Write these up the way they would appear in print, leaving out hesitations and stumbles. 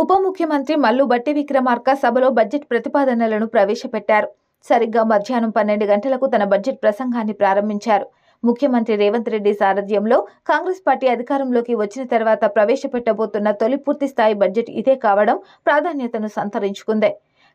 ఉప ముఖ్యమంత్రి మల్లు బట్టి విక్రమార్క సభలో బడ్జెట్ ప్రతిపాదనలను ప్రవేశపెట్టారు. సరిగ్గా మధ్యాహ్నం 12 గంటలకు తన బడ్జెట్ ప్రసంగాన్ని ప్రారంభించారు. ముఖ్యమంత్రి రేవంత్ రెడ్డి సారథ్యంలో కాంగ్రెస్ పార్టీ అధికారంలోకి వచ్చిన తర్వాత ప్రవేశపెట్టబోతున్న తొలి పూర్తిస్థాయి బడ్జెట్ ఇదే కావడం ప్రాధాన్యతను సంతరించుకుంది.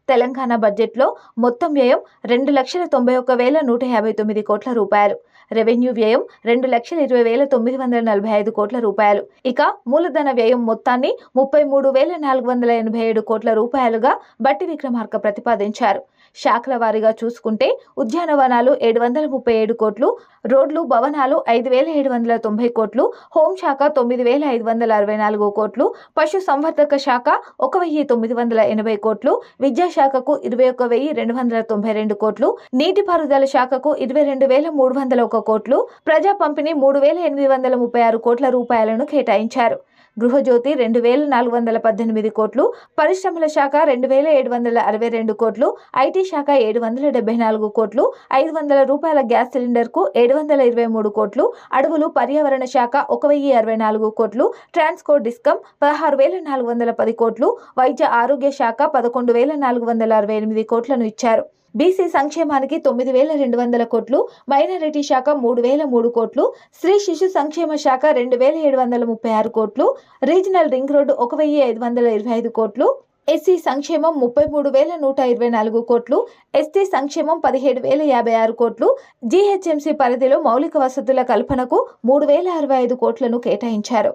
తెలంగాణ బడ్జెట్లో మొత్తం వ్యయం 2,91,159 కోట్ల రూపాయలు. రెవెన్యూ వ్యయం 2,20,945 కోట్ల రూపాయలు. ఇక మూలధన వ్యయం మొత్తాన్ని 33,487 కోట్ల రూపాయలుగా బట్టి విక్రమార్క ప్రతిపాదించారు. శాఖల వారీగా చూసుకుంటే ఉద్యానవనాలు 737 కోట్లు, రోడ్లు భవనాలు 5,790 కోట్లు, హోంశాఖ 9,564 కోట్లు, పశు సంవర్ధక శాఖ 1,980 కోట్లు, విద్యాశాఖకు 21,292 కోట్లు, నీటిపారుదల శాఖకు 22,301 కోట్లు, ప్రజా పంపిణీ 3,836 కోట్ల రూపాయలను కేటాయించారు. గృహజ్యోతి 2,418 కోట్లు, పరిశ్రమల శాఖ 2,762 కోట్లు, ఐటీ శాఖ 774 కోట్లు, 500 రూపాయల గ్యాస్ సిలిండర్కు 723 కోట్లు, అడవులు పర్యావరణ శాఖ 1,064 కోట్లు, ట్రాన్స్కో డిస్కమ్ 16,410 కోట్లు, వైద్య ఆరోగ్య శాఖ 11,468 కోట్లను ఇచ్చారు. బీసీ సంక్షేమానికి 9,200 కోట్లు, మైనారిటీ శాఖ 3,003 కోట్లు, స్త్రీ శిశు సంక్షేమ శాఖ 2,736 కోట్లు, రీజనల్ రింగ్ రోడ్డు 1,525 కోట్లు, ఎస్సీ సంక్షేమం 33,124 కోట్లు, ఎస్టీ సంక్షేమం 17,056 కోట్లు, జీహెచ్ఎంసీ పరిధిలో మౌలిక వసతుల కల్పనకు 3,065 కోట్లను కేటాయించారు.